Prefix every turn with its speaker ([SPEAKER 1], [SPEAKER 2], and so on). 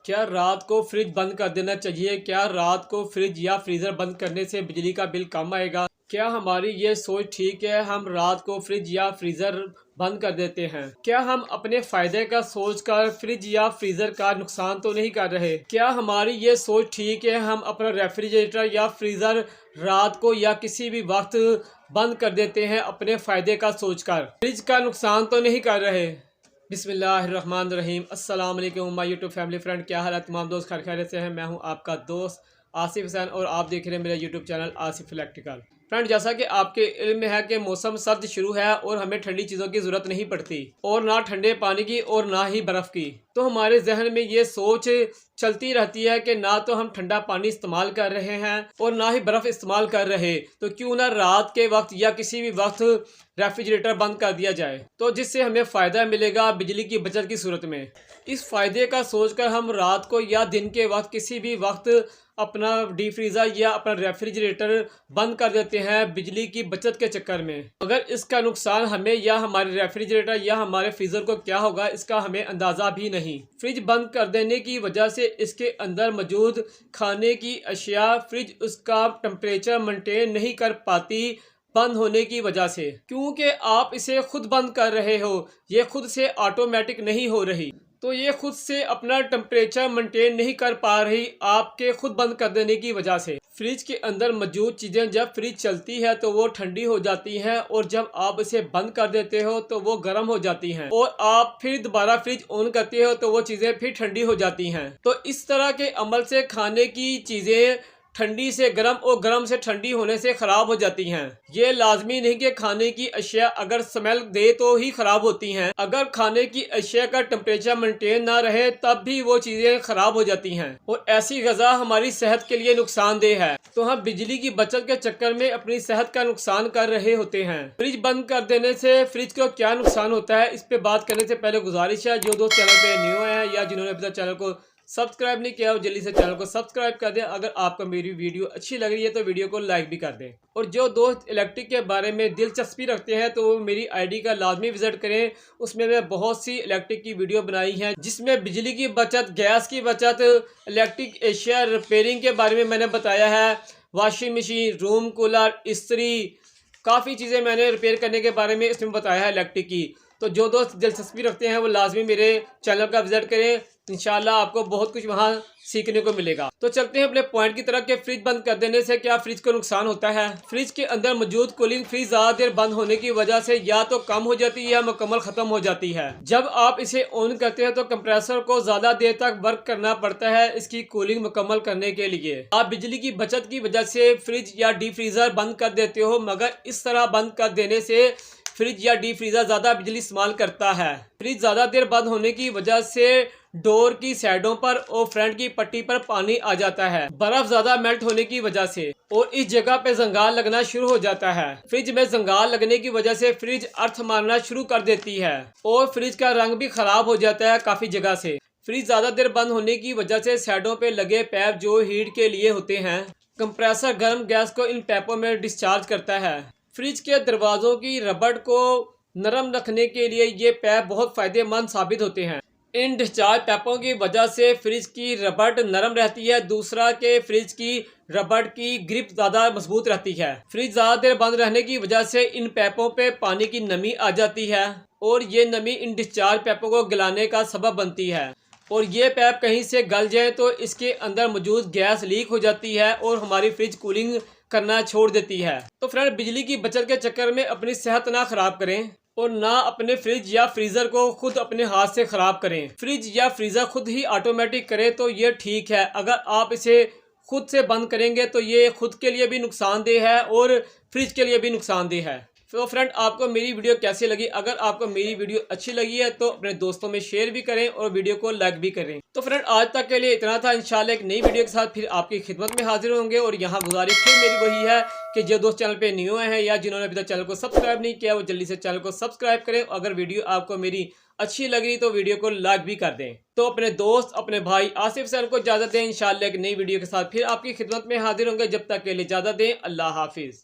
[SPEAKER 1] क्या रात को फ्रिज बंद कर देना चाहिए? क्या रात को फ्रिज या फ्रीज़र बंद करने से बिजली का बिल कम आएगा? क्या हमारी ये सोच ठीक है? हम रात को फ्रिज या फ्रीज़र बंद कर देते हैं। क्या हम अपने फायदे का सोचकर फ्रिज या फ्रीज़र का नुकसान तो नहीं कर रहे? क्या हमारी ये सोच ठीक है? हम अपना रेफ्रिजरेटर या फ्रीज़र रात को या किसी भी वक्त बंद कर देते हैं अपने फायदे का सोचकर। फ्रिज का नुकसान तो नहीं कर रहे। बिस्मिल्लाहिर्रहमानिर्रहीम। अस्सलाम वालेकुम माय यूट्यूब फैमिली फ्रेंड, क्या हाल है तमाम दोस्त? खैरियत से हैं। मैं हूं आपका दोस्त आसिफ हुसैन और आप देख रहे हैं मेरा YouTube channel Asif electrical. Friend, जैसा कि आपके इल्म में है कि मौसम सर्द शुरू है और हमें ठंडी चीज़ों की ज़रूरत नहीं पड़ती, और ना ठंडे पानी की और ना ही बर्फ़ की। तो हमारे जहन में ये सोच चलती रहती है कि ना तो हम ठंडा पानी इस्तेमाल कर रहे हैं और ना ही बर्फ़ इस्तेमाल कर रहे, तो क्यों ना रात के वक्त या किसी भी वक्त रेफ्रिजरेटर बंद कर दिया जाए, तो जिससे हमें फ़ायदा मिलेगा बिजली की बचत की सूरत में। इस फ़ायदे का सोचकर हम रात को या दिन के वक्त किसी भी वक्त अपना डीप फ्रीज़र या अपना रेफ्रिजरेटर बंद कर देते हैं बिजली की बचत के चक्कर में। अगर इसका नुकसान हमें या हमारे रेफ्रिजरेटर या हमारे फ्रीज़र को क्या होगा, इसका हमें अंदाज़ा भी नहीं। फ्रिज बंद कर देने की वजह से इसके अंदर मौजूद खाने की अशिया, फ्रिज उसका टेम्परेचर मेंटेन नहीं कर पाती बंद होने की वजह से, क्योंकि आप इसे खुद बंद कर रहे हो, ये खुद से ऑटोमेटिक नहीं हो रही, तो ये खुद से अपना टेम्परेचर मेंटेन नहीं कर पा रही आपके खुद बंद कर देने की वजह से। फ्रिज के अंदर मौजूद चीज़ें जब फ्रिज चलती है तो वो ठंडी हो जाती हैं, और जब आप इसे बंद कर देते हो तो वो गर्म हो जाती हैं, और आप फिर दोबारा फ्रिज ऑन करते हो तो वो चीज़ें फिर ठंडी हो जाती हैं। तो इस तरह के अमल से खाने की चीज़ें ठंडी से गर्म और गर्म से ठंडी होने से ख़राब हो जाती हैं। ये लाजमी नहीं कि खाने की अशिया अगर स्मेल दे तो ही ख़राब होती हैं। अगर खाने की अशिया का टेम्परेचर मेंटेन ना रहे तब भी वो चीज़ें ख़राब हो जाती हैं, और ऐसी ग़ज़ा हमारी सेहत के लिए नुकसानदेह है। तो हम बिजली की बचत के चक्कर में अपनी सेहत का नुकसान कर रहे होते हैं। फ्रिज बंद कर देने से फ्रिज को क्या नुकसान होता है, इस पे बात करने से पहले गुजारिश है, जो दोस्त चैनल पे न्यू है या जिन्होंने अभी तक चैनल को सब्सक्राइब नहीं किया, जल्दी से चैनल को सब्सक्राइब कर दें। अगर आपको मेरी वीडियो अच्छी लग रही है तो वीडियो को लाइक भी कर दें, और जो दोस्त इलेक्ट्रिक के बारे में दिलचस्पी रखते हैं तो वो मेरी आईडी का लाजमी विजिट करें। उसमें मैं बहुत सी इलेक्ट्रिक की वीडियो बनाई है, जिसमें बिजली की बचत, गैस की बचत, इलेक्ट्रिक एशिया रिपेयरिंग के बारे में मैंने बताया है, वॉशिंग मशीन, रूम कूलर, इस्त्री, काफ़ी चीज़ें मैंने रिपेयर करने के बारे में इसमें बताया है इलेक्ट्रिक की। तो जो दोस्त दिलचस्पी रखते हैं वो लाजमी मेरे चैनल का विजिट करें, इंशाल्लाह आपको बहुत कुछ वहाँ सीखने को मिलेगा। तो चलते हैं अपने पॉइंट की तरफ कि फ्रिज बंद कर देने से क्या फ्रिज को नुकसान होता है। फ्रिज के अंदर मौजूद कूलिंग फ्रिज ज़्यादा देर बंद होने की वजह से या तो कम हो जाती है या मुकम्मल ख़त्म हो जाती है। जब आप इसे ऑन करते हैं तो कंप्रेसर को ज़्यादा देर तक वर्क करना पड़ता है इसकी कूलिंग मुकम्मल करने के लिए। आप बिजली की बचत की वजह से फ्रिज या डीप फ्रीज़र बंद कर देते हो, मगर इस तरह बंद कर देने से फ्रिज या डीप फ्रीज़र ज़्यादा बिजली इस्तेमाल करता है। फ्रिज ज़्यादा देर बंद होने की वजह से डोर की साइडों पर और फ्रंट की पट्टी पर पानी आ जाता है, बर्फ ज़्यादा मेल्ट होने की वजह से, और इस जगह पे जंगाल लगना शुरू हो जाता है। फ्रिज में जंगाल लगने की वजह से फ्रिज अर्थ मारना शुरू कर देती है, और फ्रिज का रंग भी ख़राब हो जाता है काफ़ी जगह से। फ्रिज ज़्यादा देर बंद होने की वजह से साइडों पे लगे पैप जो हीट के लिए होते हैं, कंप्रेसर गर्म गैस को इन पैपों में डिस्चार्ज करता है। फ्रिज के दरवाज़ों की रबड़ को नरम रखने के लिए ये पैप बहुत फ़ायदेमंद साबित होते हैं। इन डिस्चार्ज पैपों की वजह से फ्रिज की रबड़ नरम रहती है। दूसरा के फ्रिज की रबड़ की ग्रिप ज़्यादा मजबूत रहती है। फ्रिज ज़्यादा देर बंद रहने की वजह से इन पैपों पे पानी की नमी आ जाती है, और ये नमी इन डिस्चार्ज पैपों को गलाने का सबब बनती है, और ये पैप कहीं से गल जाए तो इसके अंदर मौजूद गैस लीक हो जाती है और हमारी फ्रिज कूलिंग करना छोड़ देती है। तो फ्रेंड, बिजली की बचत के चक्कर में अपनी सेहत ना ख़राब करें और ना अपने फ्रिज या फ्रीज़र को खुद अपने हाथ से ख़राब करें। फ्रिज या फ्रीज़र खुद ही ऑटोमेटिक करें तो ये ठीक है। अगर आप इसे खुद से बंद करेंगे तो ये खुद के लिए भी नुकसानदेह है और फ्रिज के लिए भी नुकसानदेह है। तो फ्रेंड, आपको मेरी वीडियो कैसी लगी? अगर आपको मेरी वीडियो अच्छी लगी है तो अपने दोस्तों में शेयर भी करें और वीडियो को लाइक भी करें। तो फ्रेंड, आज तक के लिए इतना था। इंशाल्लाह एक नई वीडियो के साथ फिर आपकी खिदमत में हाजिर होंगे, और यहाँ गुजारिश फिर मेरी वही है कि जो दोस्त चैनल पे न्यू हैं या जिन्होंने अभी तक चैनल को सब्सक्राइब नहीं किया वो जल्दी से चैनल को सब्सक्राइब करें। अगर वीडियो आपको मेरी अच्छी लग रही तो वीडियो को लाइक भी कर दें। तो अपने दोस्त, अपने भाई आसिफ हुसैन को इजाज़त दें। इंशाल्लाह एक नई वीडियो के साथ फिर आपकी खिदमत में हाजिर होंगे। जब तक के लिए इजाज़त दें। अल्लाह हाफिज़।